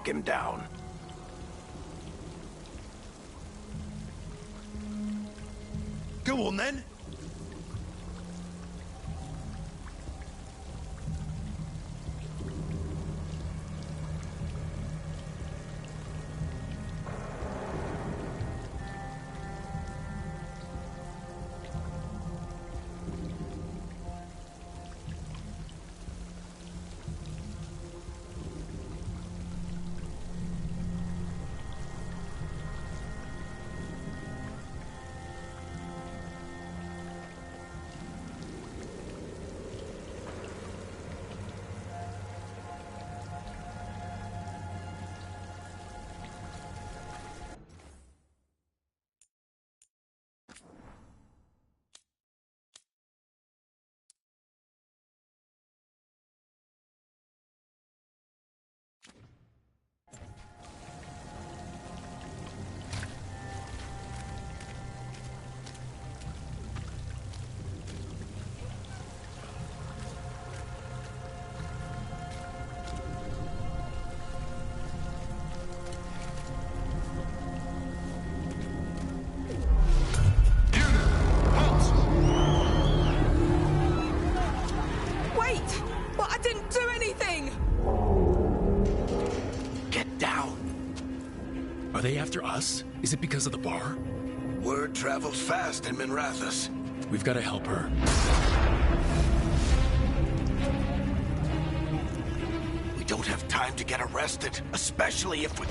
him down. Go on then. Are they after us? Is it because of the bar? Word travels fast in Minrathous. We've got to help her. We don't have time to get arrested, especially if we...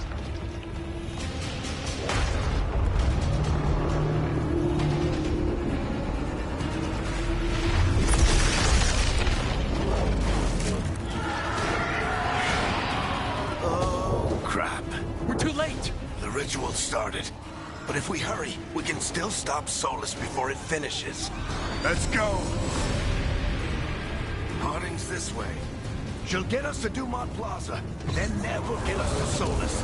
Oh, crap. We're too late! The ritual started. But if we hurry, we can still stop Solus before it finishes. Let's go. Harding's this way. She'll get us to Dumont Plaza, then Nev will get us to Solus.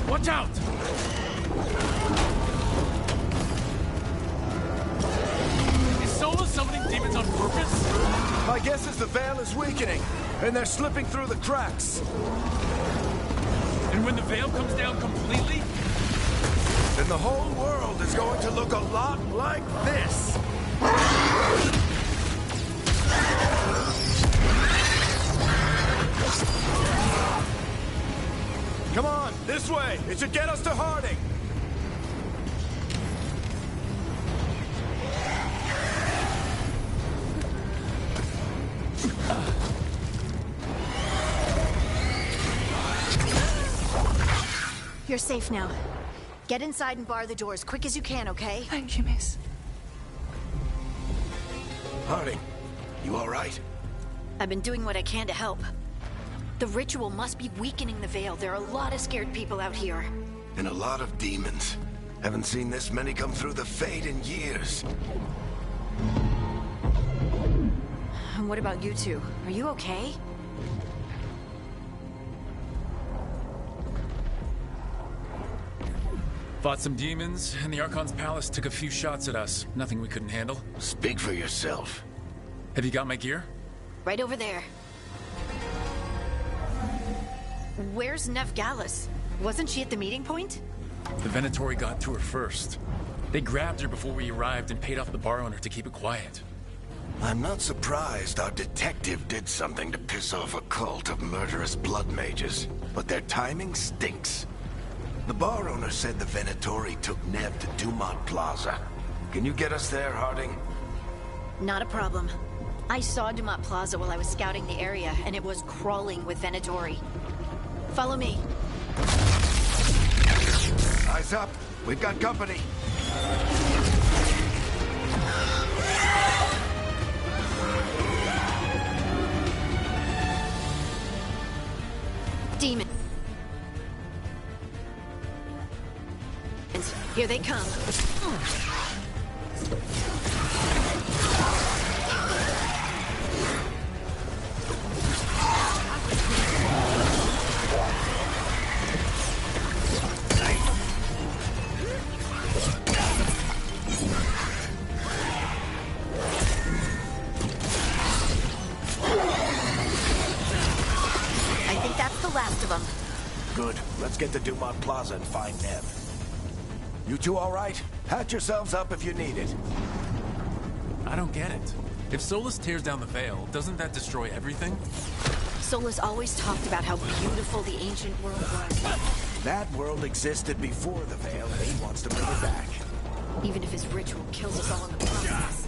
Watch out! Is Solus summoning demons on purpose? My guess is the veil is weakening, and they're slipping through the cracks. And when the veil comes down completely? Then the whole world is going to look a lot like this. Come on, this way. It should get us to Harding. You're safe now. Get inside and bar the door as quick as you can, okay? Thank you, miss. Harding, you all right? I've been doing what I can to help. The ritual must be weakening the veil. There are a lot of scared people out here. And a lot of demons. Haven't seen this many come through the Fade in years. And what about you two? Are you okay? Fought some demons, and the Archon's palace took a few shots at us. Nothing we couldn't handle. Speak for yourself. Have you got my gear? Right over there. Where's Nev Gallus? Wasn't she at the meeting point? The Venatori got to her first. They grabbed her before we arrived and paid off the bar owner to keep it quiet. I'm not surprised our detective did something to piss off a cult of murderous blood mages, but their timing stinks. The bar owner said the Venatori took Nev to Dumont Plaza. Can you get us there, Harding? Not a problem. I saw Dumont Plaza while I was scouting the area, and it was crawling with Venatori. Follow me. Eyes up. We've got company. Demon. Here they come. I think that's the last of them. Good. Let's get to Dumont Plaza and find Neb. You two all right? Hatch yourselves up if you need it. I don't get it. If Solus tears down the Veil, doesn't that destroy everything? Solus always talked about how beautiful the ancient world was. That world existed before the Veil, and he wants to bring it back. Even if his ritual kills us all in the process.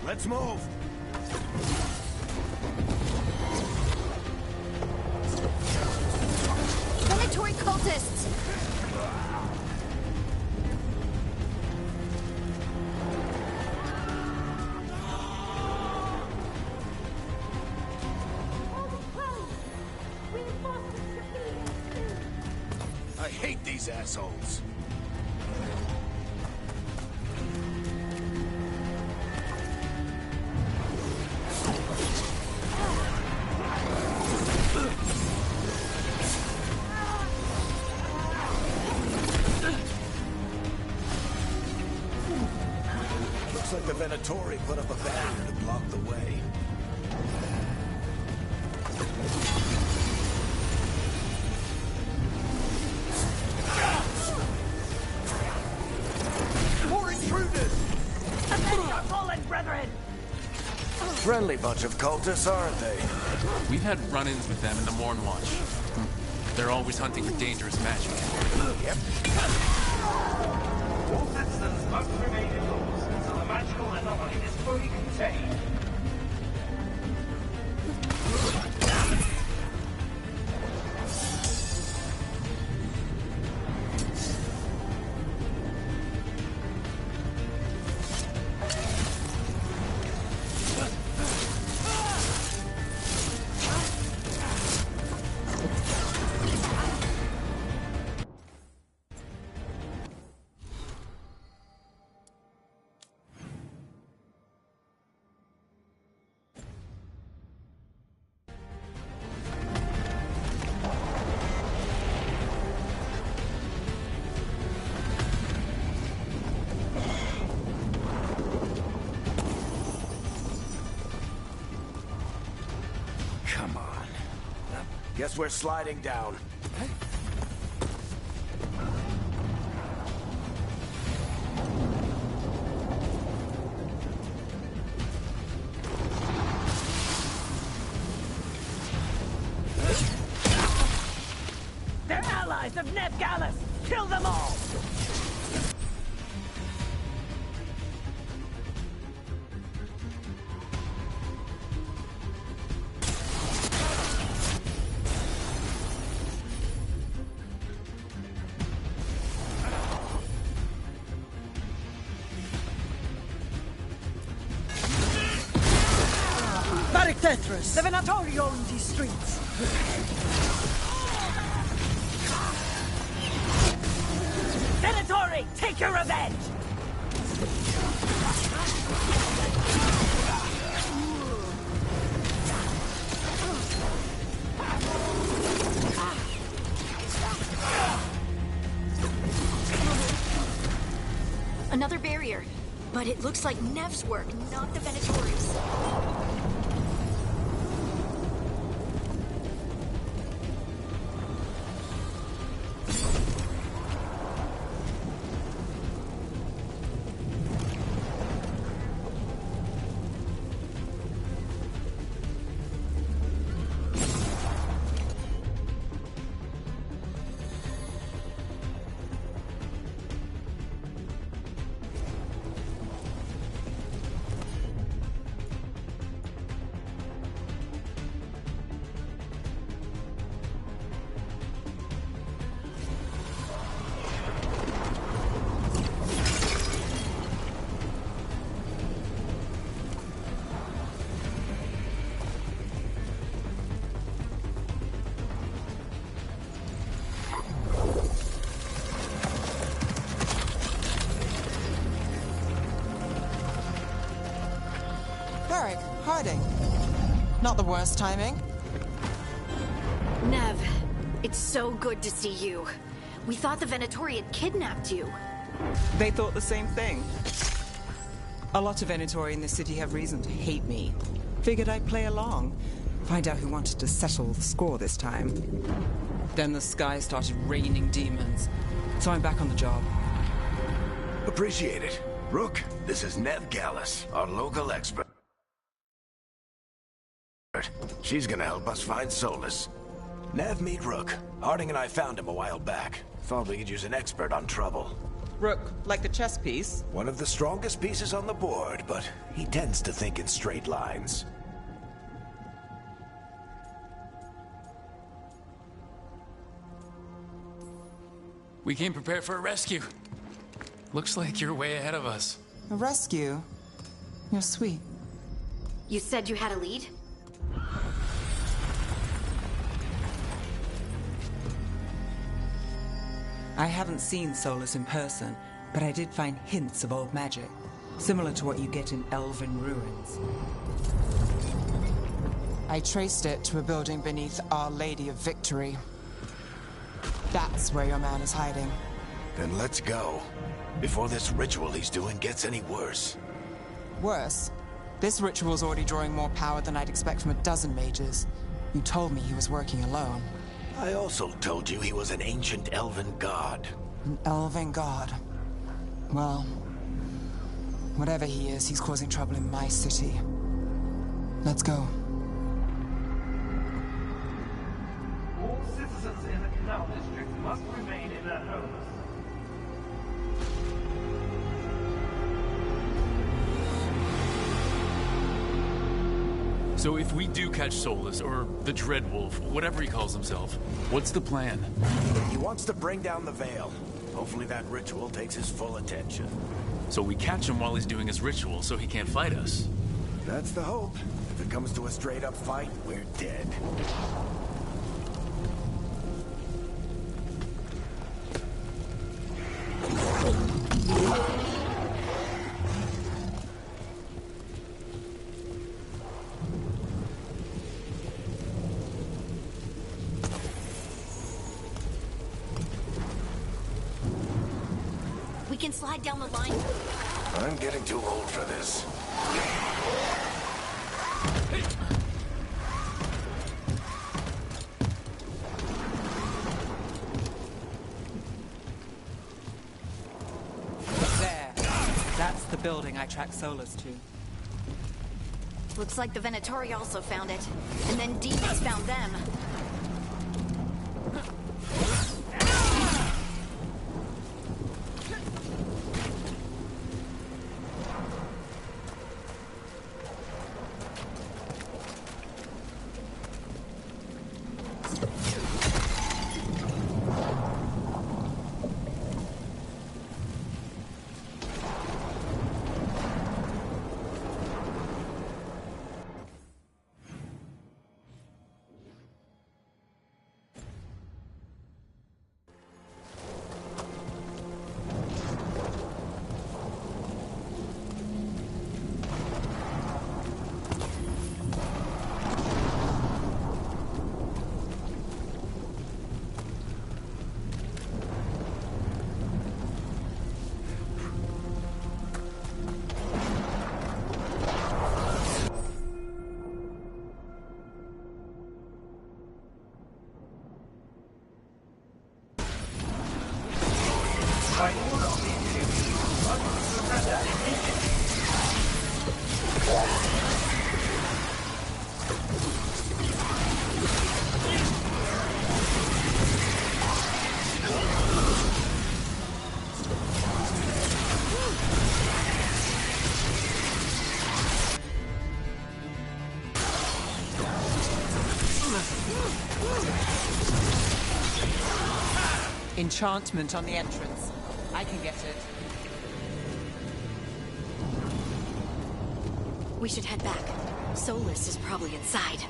Let's move! Predatory cultists! I hate these assholes. Looks like the Venatori put up a barrier to block the way. More intruders! Avenge our fallen brethren! Friendly bunch of cultists, aren't they? We've had run-ins with them in the Morn Watch. They're always hunting for dangerous magic. Yep. All citizens must remain indoors until the magical anomaly is fully contained. Come on. Guess we're sliding down. They're allies of Neb Gallus! Kill them all! Eric Tetris. The Venatori own these streets. Venatori, take your revenge! Another barrier. But it looks like Nev's work, not the Venatori's. Hiding. Not the worst timing. Nev, it's so good to see you. We thought the Venatori had kidnapped you. They thought the same thing. A lot of Venatori in this city have reason to hate me. Figured I'd play along. Find out who wanted to settle the score this time. Then the sky started raining demons. So I'm back on the job. Appreciate it. Rook, this is Nev Gallus, our local expert. She's gonna help us find Solus. Nev, meet Rook. Harding and I found him a while back. Thought we could use an expert on trouble. Rook, like the chess piece? One of the strongest pieces on the board, but he tends to think in straight lines. We came prepared for a rescue. Looks like you're way ahead of us. A rescue? You're sweet. You said you had a lead? I haven't seen Solus in person, but I did find hints of old magic, similar to what you get in elven ruins. I traced it to a building beneath Our Lady of Victory. That's where your man is hiding. Then let's go. Before this ritual he's doing gets any worse. Worse? This ritual's already drawing more power than I'd expect from a dozen mages. You told me he was working alone. I also told you he was an ancient elven god. An elven god? Well, whatever he is, he's causing trouble in my city. Let's go. All citizens in the Canal District must remain in their homes. So if we do catch Solus, or the Dreadwolf, whatever he calls himself, what's the plan? He wants to bring down the veil. Hopefully that ritual takes his full attention. So we catch him while he's doing his ritual so he can't fight us. That's the hope. If it comes to a straight-up fight, we're dead. We can slide down the line. I'm getting too old for this. There. That's the building I tracked Solus to. Looks like the Venatori also found it. And then demons found them. Enchantment on the entrance. I can get it. We should head back. Solus is probably inside.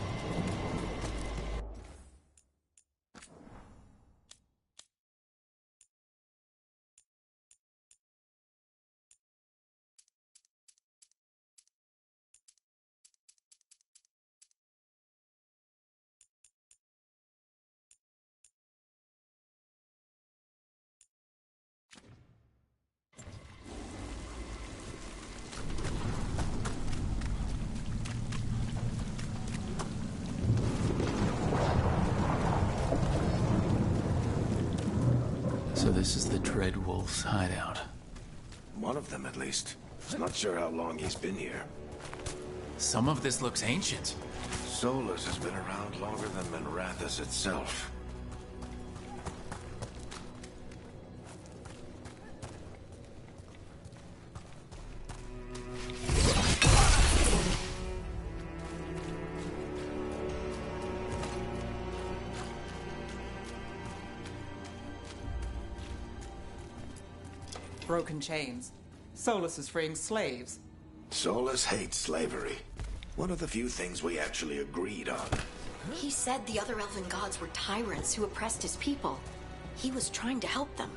So this is the Dread Wolf's hideout. One of them, at least. Not sure how long he's been here. Some of this looks ancient. Solus has been around longer than Manrathus itself. Broken chains. Solus is freeing slaves. Solus hates slavery. One of the few things we actually agreed on. He said the other elven gods were tyrants who oppressed his people. He was trying to help them.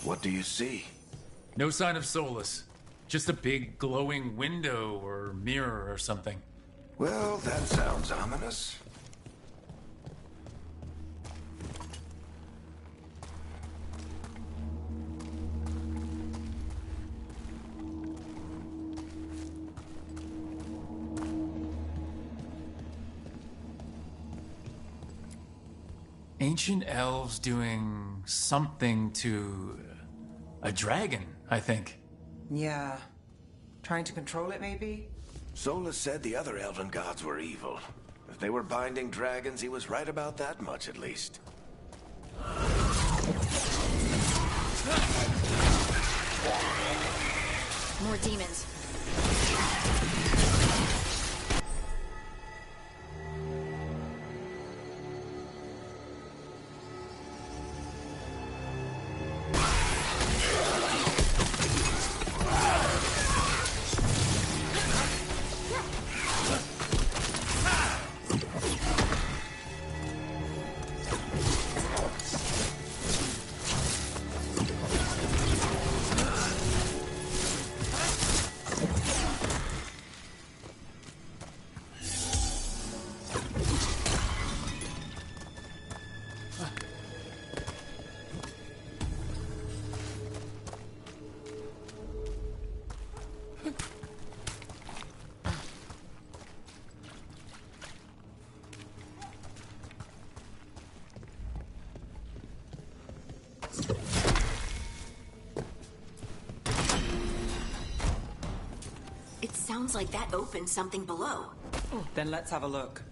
What do you see? No sign of Solus. Just a big glowing window or mirror or something. Well, that sounds ominous. Ancient elves doing something to a dragon, I think. Yeah. Trying to control it, maybe? Solus said the other elven gods were evil. If they were binding dragons, he was right about that much, at least. More demons. It sounds like that opened something below. Then let's have a look.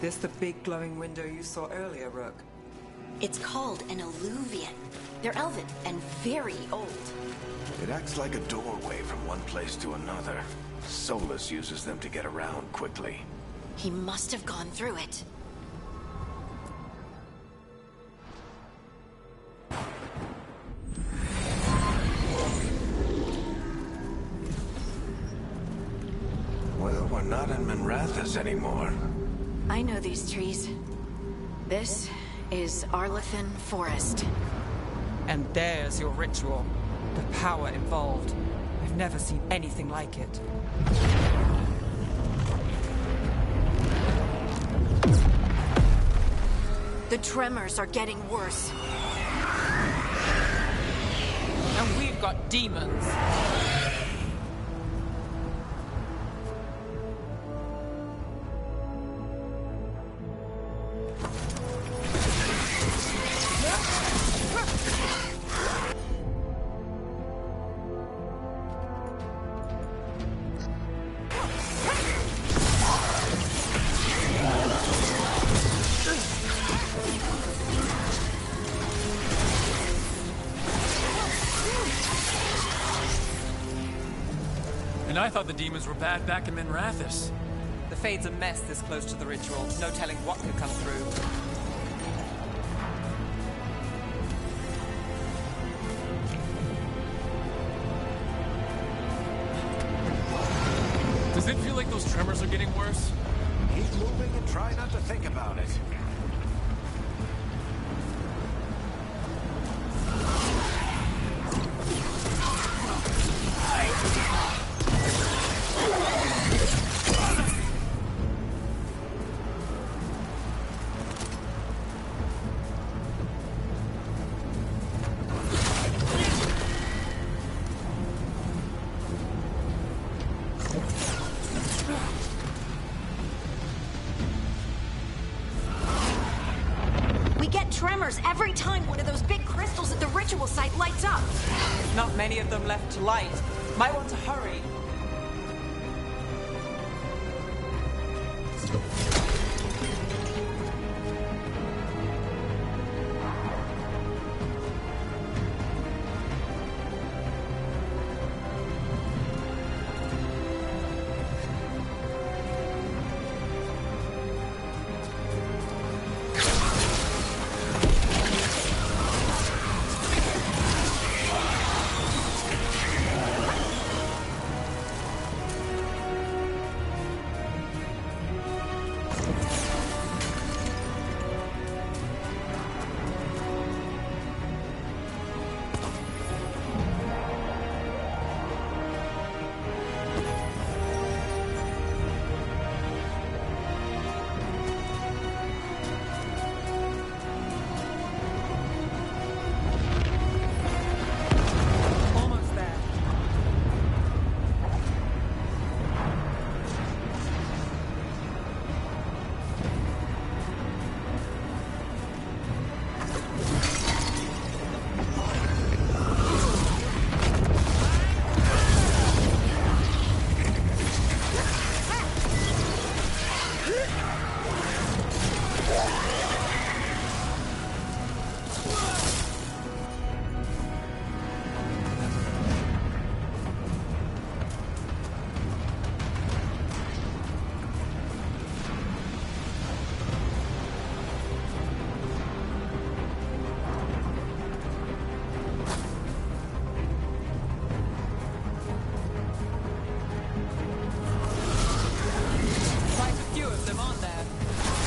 This the big glowing window you saw earlier, Rook? It's called an alluvian. They're elven and very old. It acts like a doorway from one place to another. Solus uses them to get around quickly. He must have gone through it. We're not in Minrathous anymore. I know these trees. This is Arlethan Forest. And there's your ritual. The power involved. I've never seen anything like it. The tremors are getting worse. And we've got demons. And I thought the demons were bad back in Minrathous. The Fade's a mess this close to the ritual. No telling what could come through. Does it feel like those tremors are getting worse? Keep moving and try not to think about it. Tremors every time one of those big crystals at the ritual site lights up. Not many of them left to light. Might want to hurry.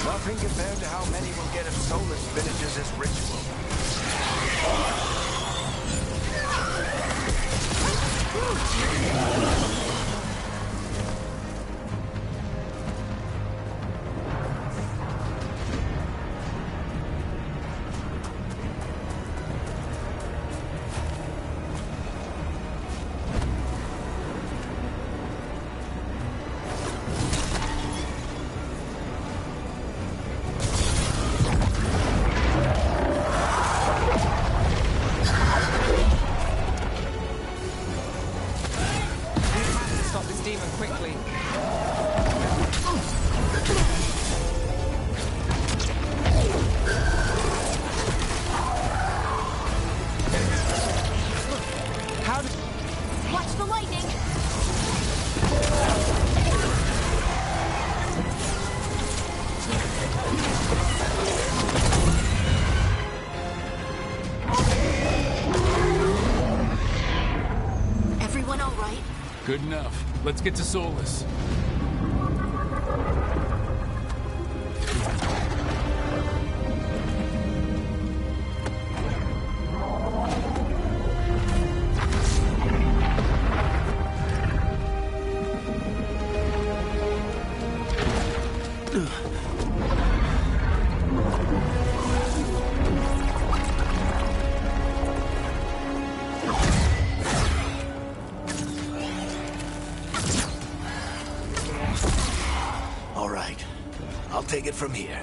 Nothing compared to how many we'll get if Solus finishes his ritual. Watch the lightning! Everyone all right? Good enough. Let's get to Solus. All right. I'll take it from here.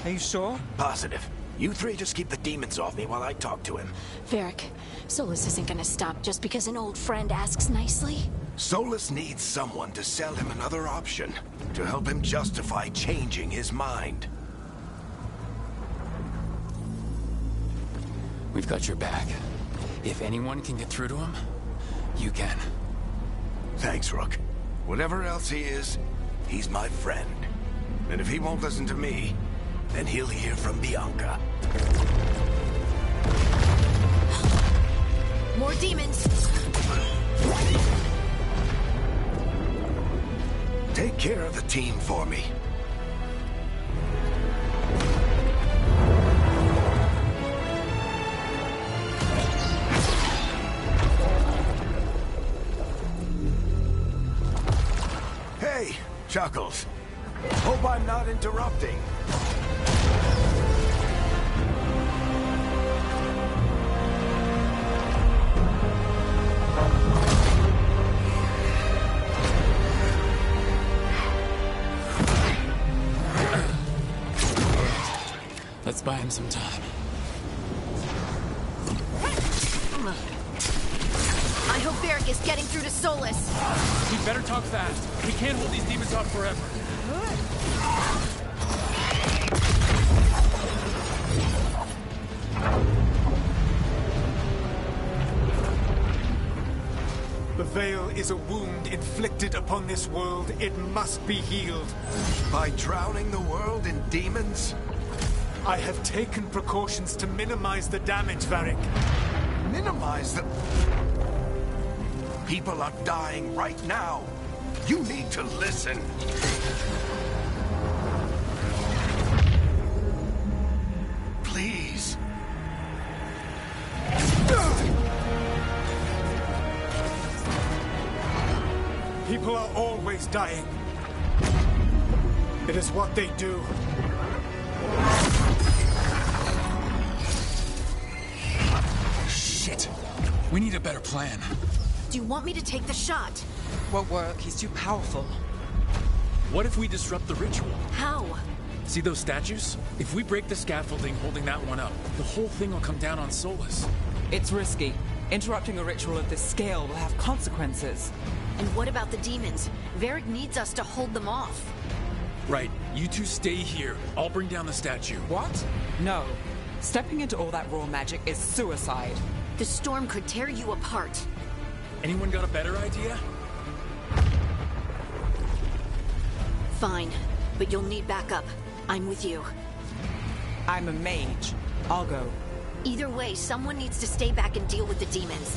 Are you sure? Positive. You three just keep the demons off me while I talk to him. Varric, Solus isn't gonna stop just because an old friend asks nicely. Solus needs someone to sell him another option, to help him justify changing his mind. We've got your back. If anyone can get through to him, you can. Thanks, Rook. Whatever else he is, he's my friend. And if he won't listen to me, then he'll hear from Bianca. More demons! Take care of the team for me. Hey, Chuckles. Hope I'm not interrupting. Let's buy him some time. I hope Varric is getting through to Solus. We better talk fast. We can't hold these demons off forever. The Veil is a wound inflicted upon this world. It must be healed. By drowning the world in demons? I have taken precautions to minimize the damage, Varric. Minimize the... People are dying right now. You need to listen. Please. People are always dying. It is what they do. Shit. We need a better plan. Do you want me to take the shot? Won't work. He's too powerful. What if we disrupt the ritual? How? See those statues? If we break the scaffolding holding that one up, the whole thing will come down on Solus. It's risky. Interrupting a ritual of this scale will have consequences. And what about the demons? Varric needs us to hold them off. Right. You two stay here. I'll bring down the statue. What? No. Stepping into all that raw magic is suicide. The storm could tear you apart. Anyone got a better idea? Fine, but you'll need backup. I'm with you. I'm a mage. I'll go. Either way, someone needs to stay back and deal with the demons.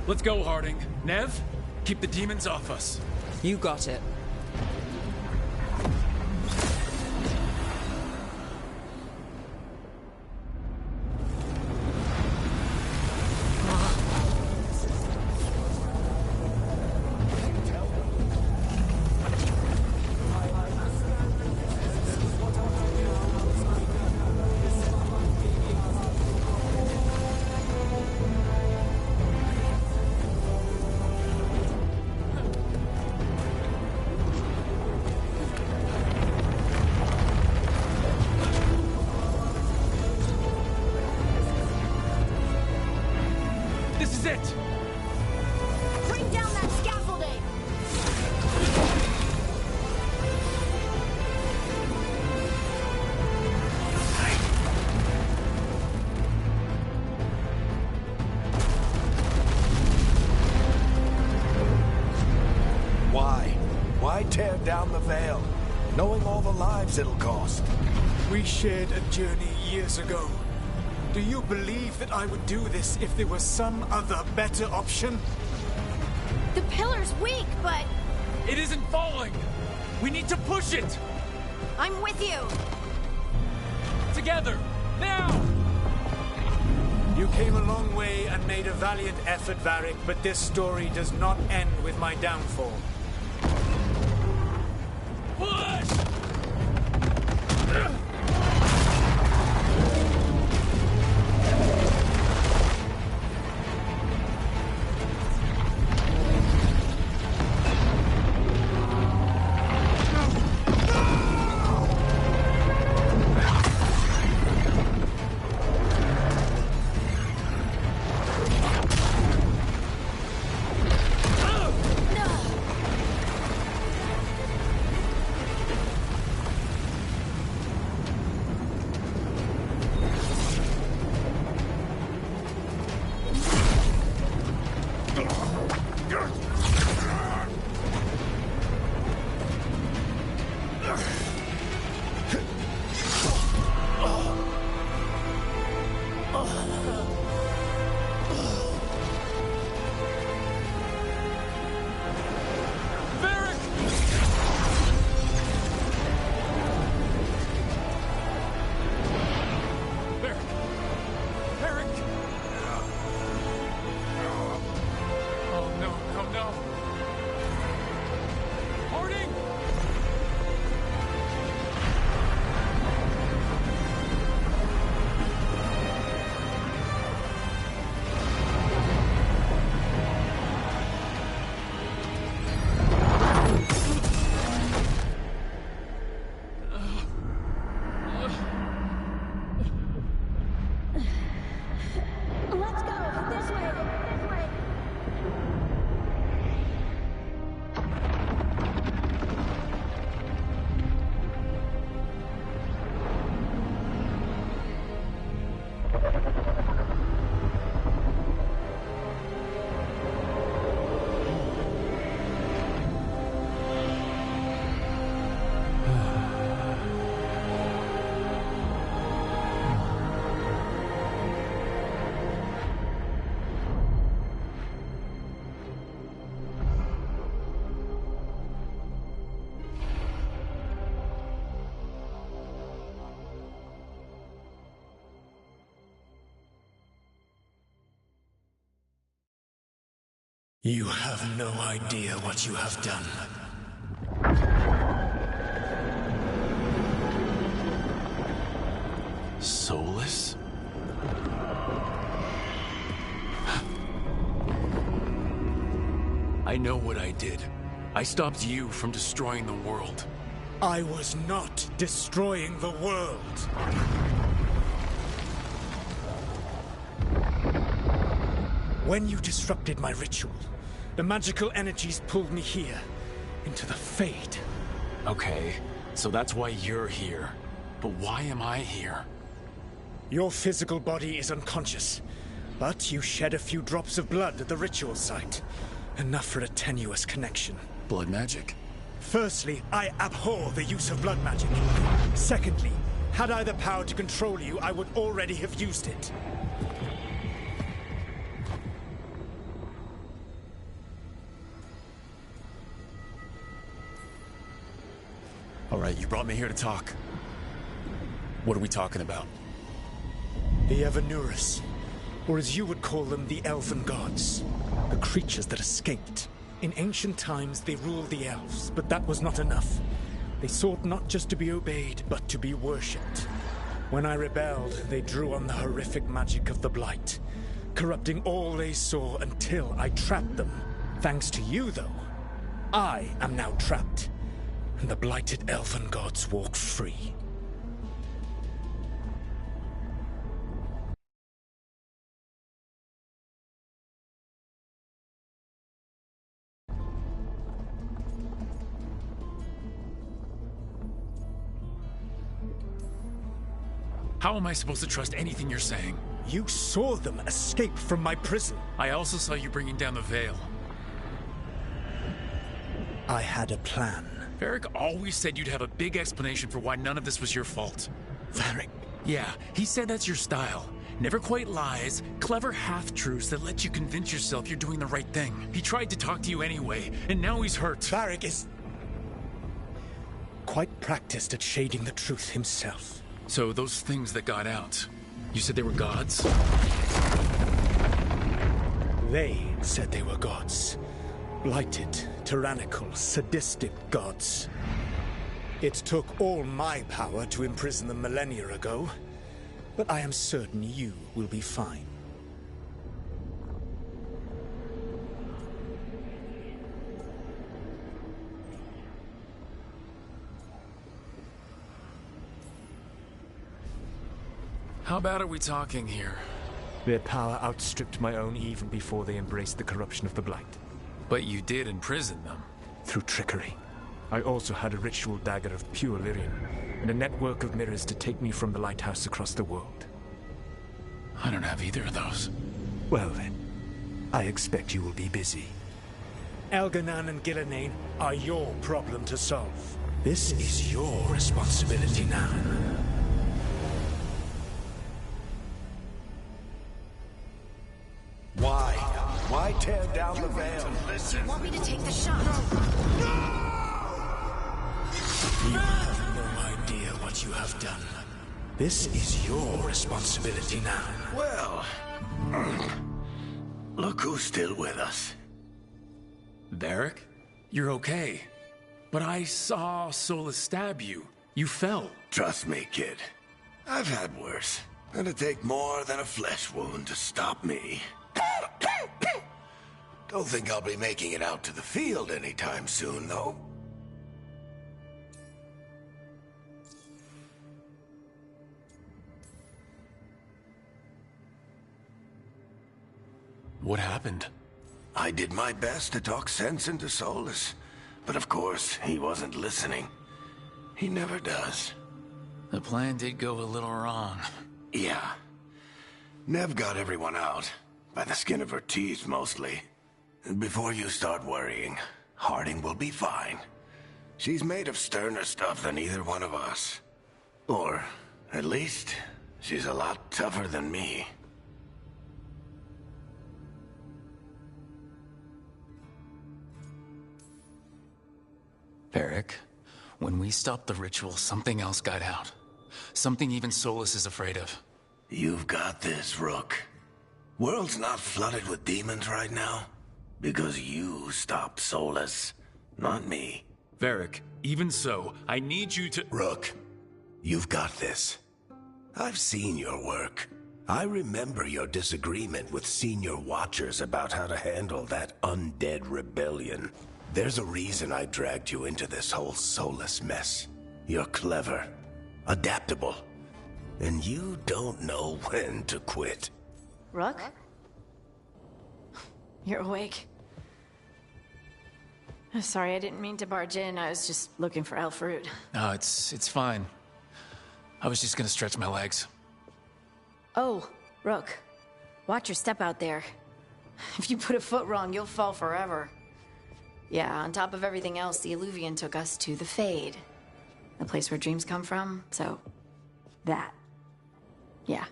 Let's go, Harding. Nev, keep the demons off us. You got it. This is it! Bring down that scaffolding! Why? Why tear down the veil? knowing all the lives it'll cost. We shared a journey years ago. Do you believe that I would do this if there was some other better option? The pillar's weak, but It isn't falling! We need to push it! I'm with you. Together! Now! You came a long way and made a valiant effort, Varric, but this story does not end with my downfall. Push! You have no idea what you have done. Soulless? I know what I did. I stopped you from destroying the world. I was not destroying the world. When you disrupted my ritual, the magical energies pulled me here, into the Fade. Okay, so that's why you're here. But why am I here? Your physical body is unconscious, but you shed a few drops of blood at the ritual site. Enough for a tenuous connection. Blood magic? Firstly, I abhor the use of blood magic. Secondly, had I the power to control you, I would already have used it. All right, you brought me here to talk. What are we talking about? The Evanurus, or as you would call them, the Elven Gods. The creatures that escaped. In ancient times, they ruled the elves, but that was not enough. They sought not just to be obeyed, but to be worshipped. When I rebelled, they drew on the horrific magic of the Blight, corrupting all they saw until I trapped them. Thanks to you, though, I am now trapped, and the blighted Elven Gods walk free. How am I supposed to trust anything you're saying? You saw them escape from my prison. I also saw you bringing down the veil. I had a plan. Varric always said you'd have a big explanation for why none of this was your fault. Varric. Yeah, he said that's your style. Never quite lies, clever half-truths that let you convince yourself you're doing the right thing. He tried to talk to you anyway, and now he's hurt. Varric is quite practiced at shading the truth himself. So those things that got out, you said they were gods? They said they were gods. Blighted, tyrannical, sadistic gods. It took all my power to imprison them millennia ago, but I am certain you will be fine. How bad are we talking here? Their power outstripped my own even before they embraced the corruption of the Blight. But you did imprison them. Through trickery. I also had a ritual dagger of pure lyrium, and a network of mirrors to take me from the lighthouse across the world. I don't have either of those. Well then, I expect you will be busy. Elganan and Gillenane are your problem to solve. This is your responsibility now. Why? Why tear down the veil? You want me to take the shot? You have no idea what you have done. This is your responsibility now. Well, look who's still with us. Varric? You're okay. But I saw Solus stab you. You fell. Trust me, kid. I've had worse. It'll take more than a flesh wound to stop me. Don't think I'll be making it out to the field anytime soon, though. What happened? I did my best to talk sense into Solus, but of course, he wasn't listening. He never does. The plan did go a little wrong. Yeah. Nev got everyone out. By the skin of her teeth, mostly. Before you start worrying, Harding will be fine. She's made of sterner stuff than either one of us. Or, at least, she's a lot tougher than me. Varric, when we stopped the ritual, something else got out. Something even Solus is afraid of. You've got this, Rook. World's not flooded with demons right now. Because you stopped Solus, not me. Varric, even so, I need you to— Rook, you've got this. I've seen your work. I remember your disagreement with senior watchers about how to handle that undead rebellion. There's a reason I dragged you into this whole Solus mess. You're clever, adaptable, and you don't know when to quit. Rook? You're awake. Sorry, I didn't mean to barge in. I was just looking for elf fruit. No, it's fine. I was just gonna stretch my legs. Oh, Rook. Watch your step out there. If you put a foot wrong, you'll fall forever. Yeah, on top of everything else, the Illuvian took us to the Fade. The place where dreams come from, so... that. Yeah.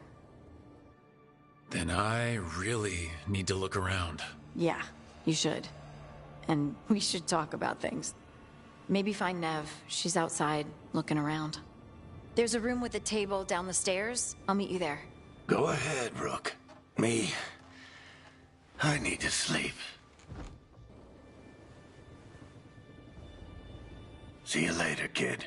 Then I really need to look around. Yeah, you should. And we should talk about things. Maybe find Nev. She's outside, looking around. There's a room with a table down the stairs. I'll meet you there. Go ahead, Rook. Me, I need to sleep. See you later, kid.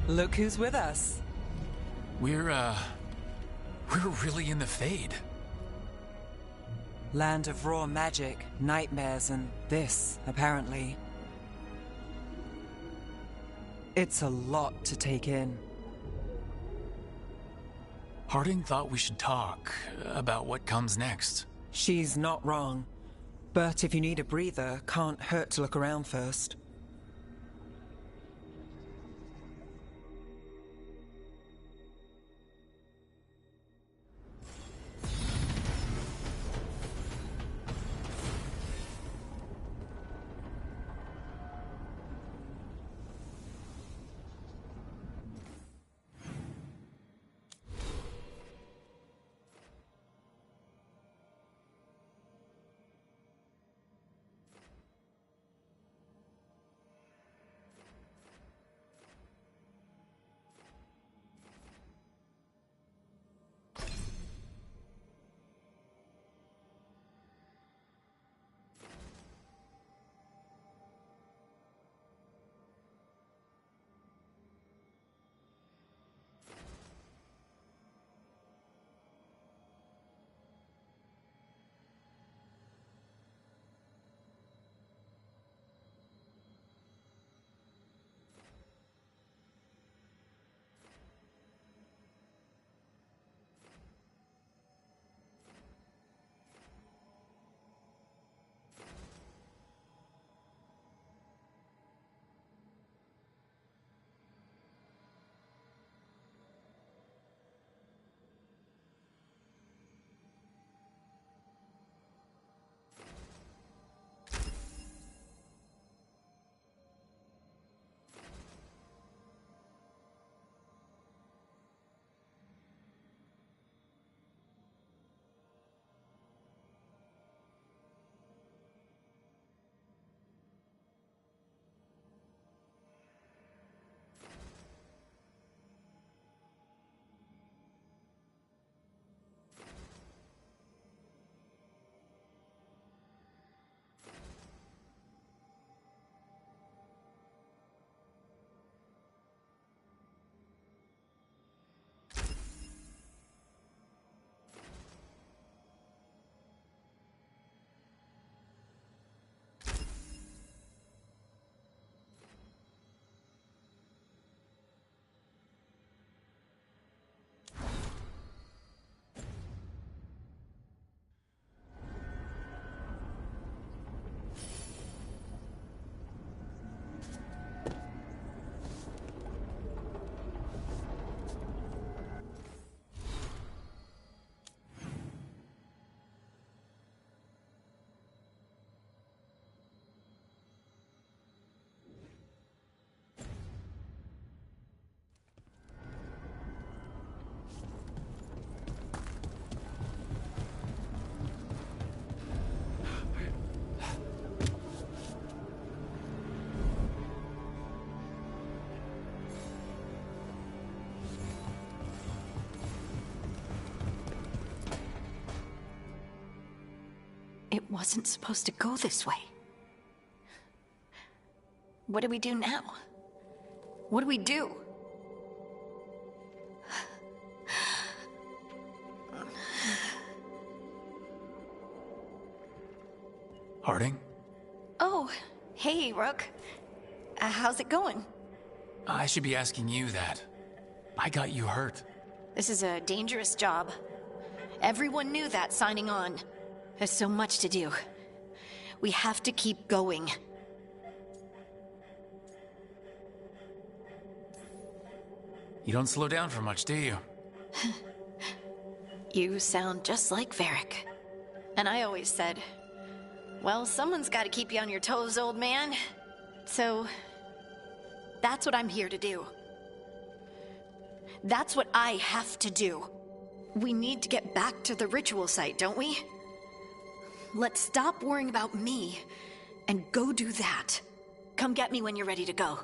Look who's with us. We're really in the Fade. Land of raw magic, nightmares, and this, apparently. It's a lot to take in. Harding thought we should talk about what comes next. She's not wrong. But if you need a breather, can't hurt to look around first. It wasn't supposed to go this way. What do we do now? What do we do? Harding? Oh, hey, Rook. How's it going? I should be asking you that. I got you hurt. This is a dangerous job. Everyone knew that signing on. There's so much to do. We have to keep going. You don't slow down for much, do you? You sound just like Varric. And I always said, well, someone's got to keep you on your toes, old man. So, that's what I'm here to do. That's what I have to do. We need to get back to the ritual site, don't we? Let's stop worrying about me and go do that. Come get me when you're ready to go.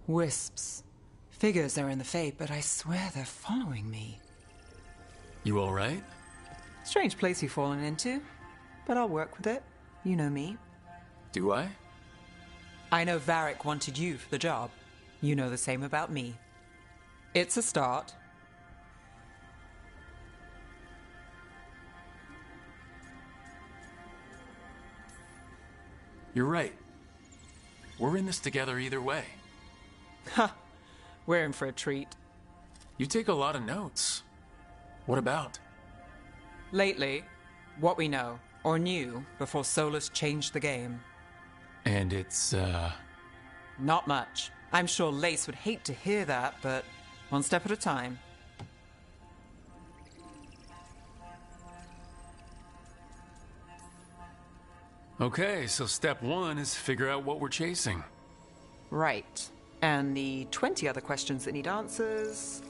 Wisps. Figures are in the Fate, but I swear they're following me. You all right? Strange place you've fallen into, but I'll work with it. You know me. Do I? I know Varric wanted you for the job. You know the same about me. It's a start. You're right. We're in this together either way. Ha! We're in for a treat. You take a lot of notes. What about? Lately, what we know, or knew, before Solus changed the game. And it's, Not much. I'm sure Lace would hate to hear that, but one step at a time. Okay, so step one is figure out what we're chasing. Right. And the 20 other questions that need answers...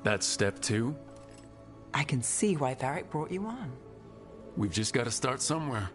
That's step two. I can see why Varric brought you on. We've just got to start somewhere.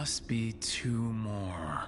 Must be two more.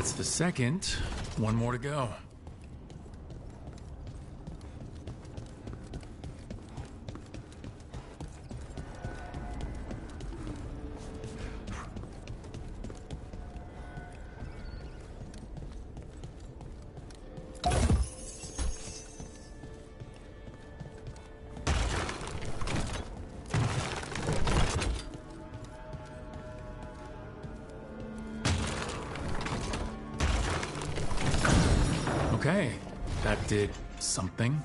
That's the second. One more to go. Okay, that did something.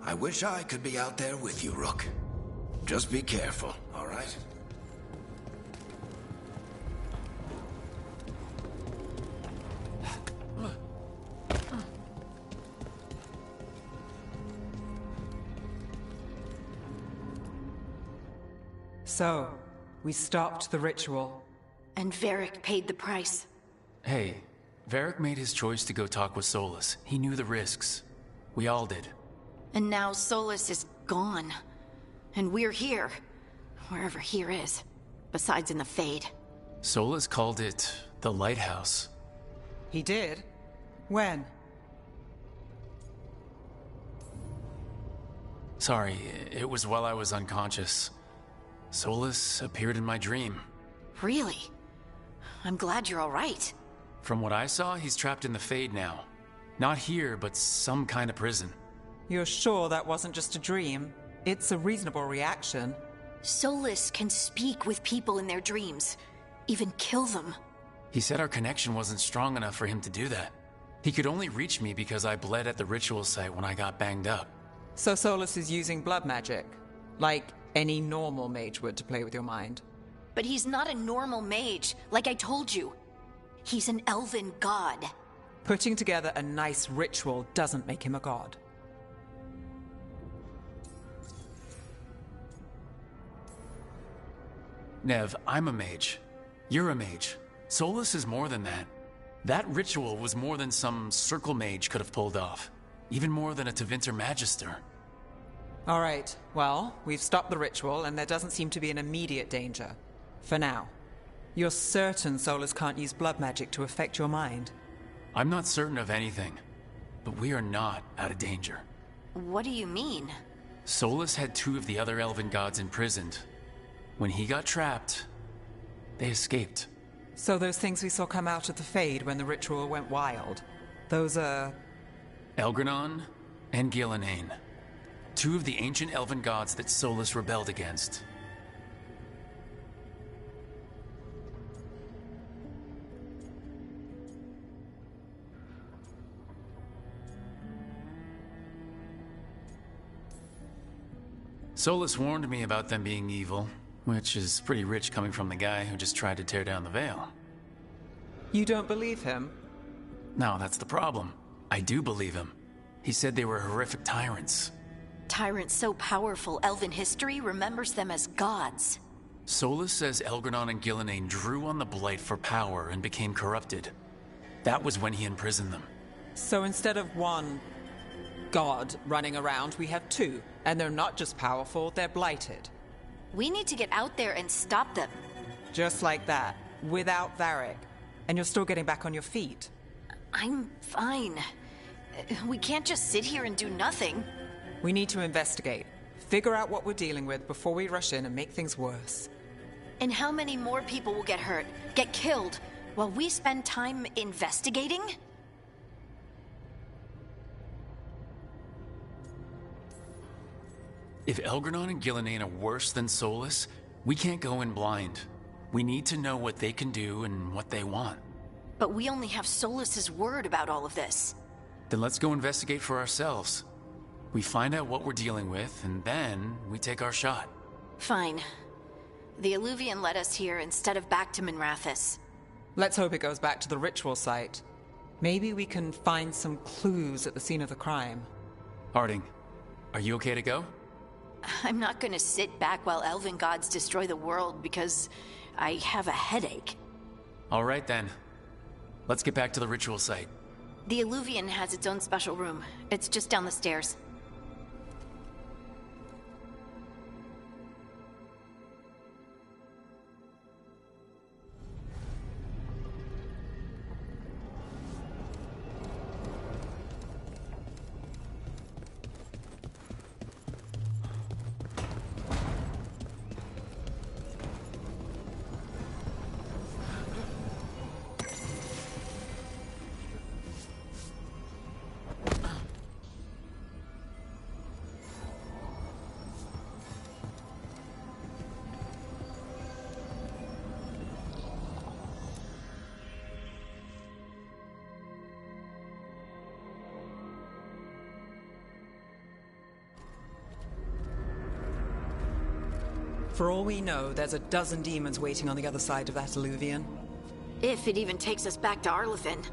I wish I could be out there with you, Rook. Just be careful, all right? So, we stopped the ritual. And Varric paid the price. Hey, Varric made his choice to go talk with Solus. He knew the risks. We all did. And now Solus is gone. And we're here. Wherever here is. Besides in the Fade. Solus called it the Lighthouse. He did? When? Sorry, it was while I was unconscious. Solus appeared in my dream. Really? I'm glad you're all right. From what I saw, he's trapped in the Fade now. Not here, but some kind of prison. You're sure that wasn't just a dream? It's a reasonable reaction. Solus can speak with people in their dreams. Even kill them. He said our connection wasn't strong enough for him to do that. He could only reach me because I bled at the ritual site when I got banged up. So Solus is using blood magic? Like any normal mage would to play with your mind? But he's not a normal mage, like I told you. He's an elven god. Putting together a nice ritual doesn't make him a god. Nev, I'm a mage. You're a mage. Solus is more than that. That ritual was more than some circle mage could have pulled off. Even more than a Tevinter Magister. All right, well, we've stopped the ritual and there doesn't seem to be an immediate danger. For now. You're certain Solus can't use blood magic to affect your mind? I'm not certain of anything, but we are not out of danger. What do you mean? Solus had 2 of the other elven gods imprisoned. When he got trapped, they escaped. So those things we saw come out of the Fade when the ritual went wild, those are... Elgranon and Gillenane. 2 of the ancient elven gods that Solus rebelled against. Solus warned me about them being evil, which is pretty rich coming from the guy who just tried to tear down the veil. You don't believe him? No, that's the problem. I do believe him. He said they were horrific tyrants. Tyrants so powerful, elven history remembers them as gods. Solus says Elgranon and Gillenane drew on the Blight for power and became corrupted. That was when he imprisoned them. So instead of one god running around, we have 2. And they're not just powerful, they're blighted. We need to get out there and stop them. Just like that, without Varric. And you're still getting back on your feet. I'm fine. We can't just sit here and do nothing. We need to investigate. Figure out what we're dealing with before we rush in and make things worse. And how many more people will get hurt, get killed, while we spend time investigating? If Elgranon and Gillenane are worse than Solus, we can't go in blind. We need to know what they can do and what they want. But we only have Solus's word about all of this. Then let's go investigate for ourselves. We find out what we're dealing with, and then we take our shot. Fine. The Illuvian led us here instead of back to Minrathous. Let's hope it goes back to the ritual site. Maybe we can find some clues at the scene of the crime. Harding, are you okay to go? I'm not gonna sit back while elven gods destroy the world because I have a headache. All right then. Let's get back to the ritual site. The Illuvian has its own special room. It's just down the stairs. For all we know, there's a dozen demons waiting on the other side of that Illuvian. If it even takes us back to Arlethan.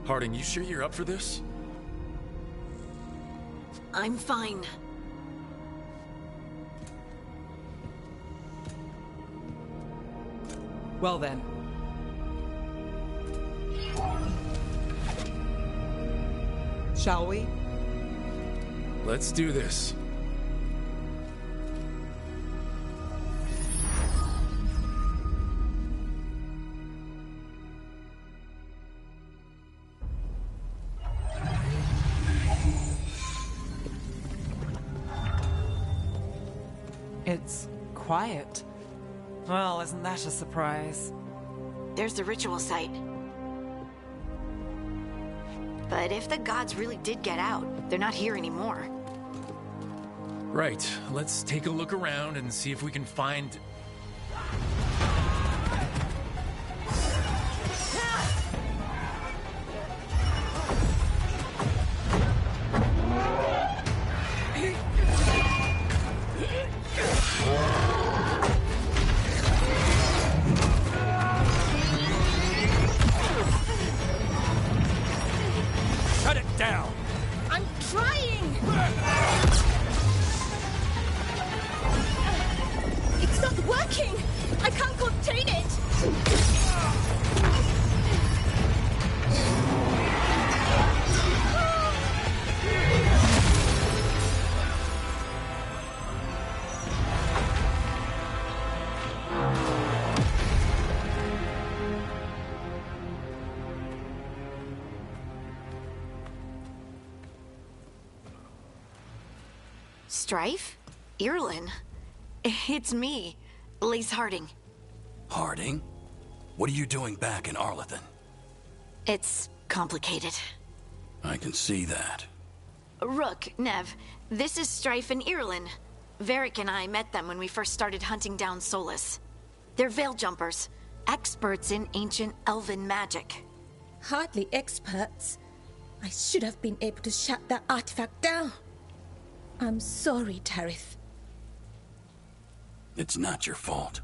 Harding, you sure you're up for this? I'm fine. Well then. Shall we? Let's do this. It's quiet. Well, isn't that a surprise? There's the ritual site. But if the gods really did get out, they're not here anymore. Right, let's take a look around and see if we can find... Shut it down! I'm trying! It's not working! I can't contain it! Strife? Irlin? It's me, Lace Harding. Harding? What are you doing back in Arlethan? It's complicated. I can see that. Rook, Nev, this is Strife and Irlin. Varric and I met them when we first started hunting down Solus. They're veil jumpers, experts in ancient elven magic. Hardly experts. I should have been able to shut that artifact down. I'm sorry, Tarith. It's not your fault.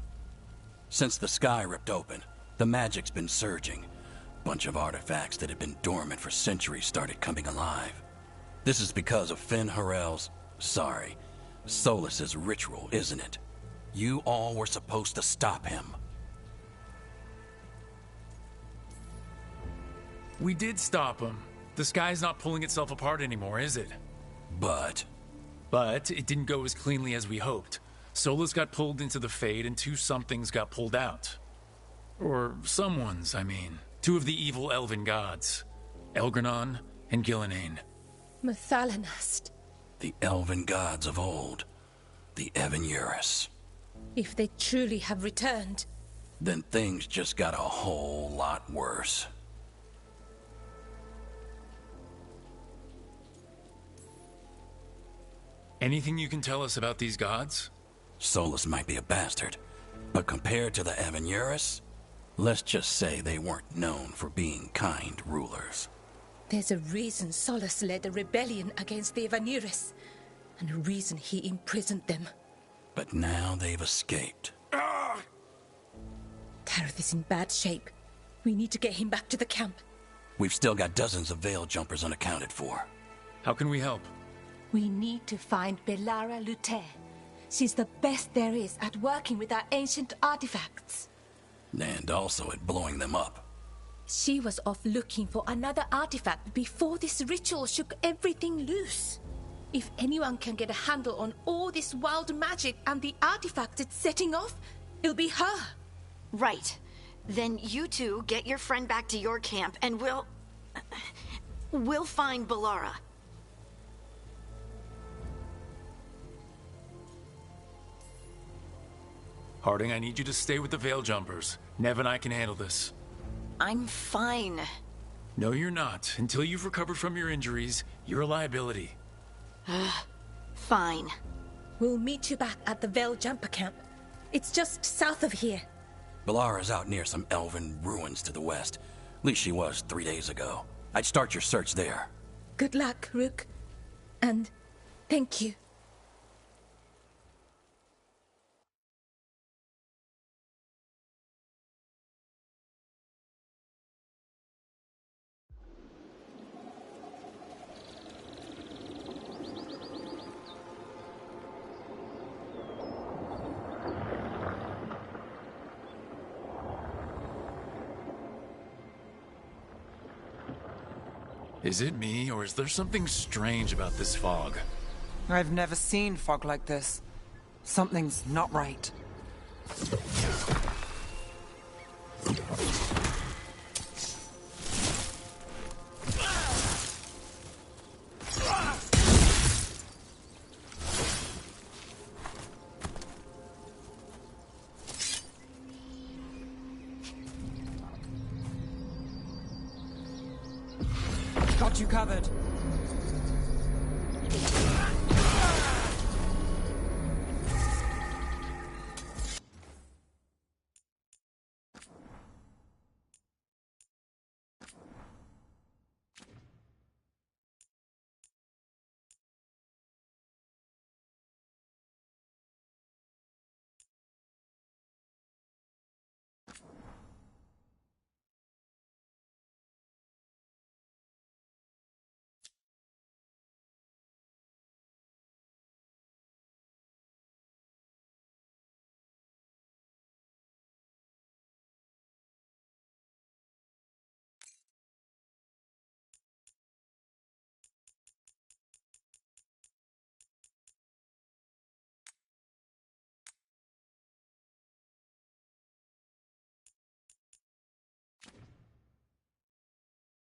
Since the sky ripped open, the magic's been surging. Bunch of artifacts that had been dormant for centuries started coming alive. This is because of Finn Harel's... Solus's ritual, isn't it? You all were supposed to stop him. We did stop him. The sky's not pulling itself apart anymore, is it? But it didn't go as cleanly as we hoped. Solus got pulled into the Fade and two somethings got pulled out. Or someone's, I mean. Two of the evil elven gods. Elgranon and Gillenane. Mathalanast. the elven gods of old, the Evan-Eurus. If they truly have returned, Then things just got a whole lot worse. Anything you can tell us about these gods? Solus might be a bastard, but compared to the Evan-Eurus, let's just say they weren't known for being kind rulers. there's a reason Solus led a rebellion against the Evan-Eurus, and a reason he imprisoned them. But now they've escaped. Tareth is in bad shape. We need to get him back to the camp. We've still got dozens of veil jumpers unaccounted for. How can we help? We need to find Belara Luther. She's the best there is at working with our ancient artifacts. And also at blowing them up. She was off looking for another artifact before this ritual shook everything loose. If anyone can get a handle on all this wild magic and the artifacts it's setting off, it'll be her. Right. Then you two get your friend back to your camp and we'll find Belara. Harding, I need you to stay with the Veil Jumpers. Nev and I can handle this. I'm fine. No, you're not. Until you've recovered from your injuries, you're a liability. Fine. We'll meet you back at the Veil Jumper camp. It's just south of here. Belara's out near some elven ruins to the west. At least she was 3 days ago. I'd start your search there. Good luck, Rook. And thank you. Is it me, or is there something strange about this fog? I've never seen fog like this. Something's not right. Got you covered.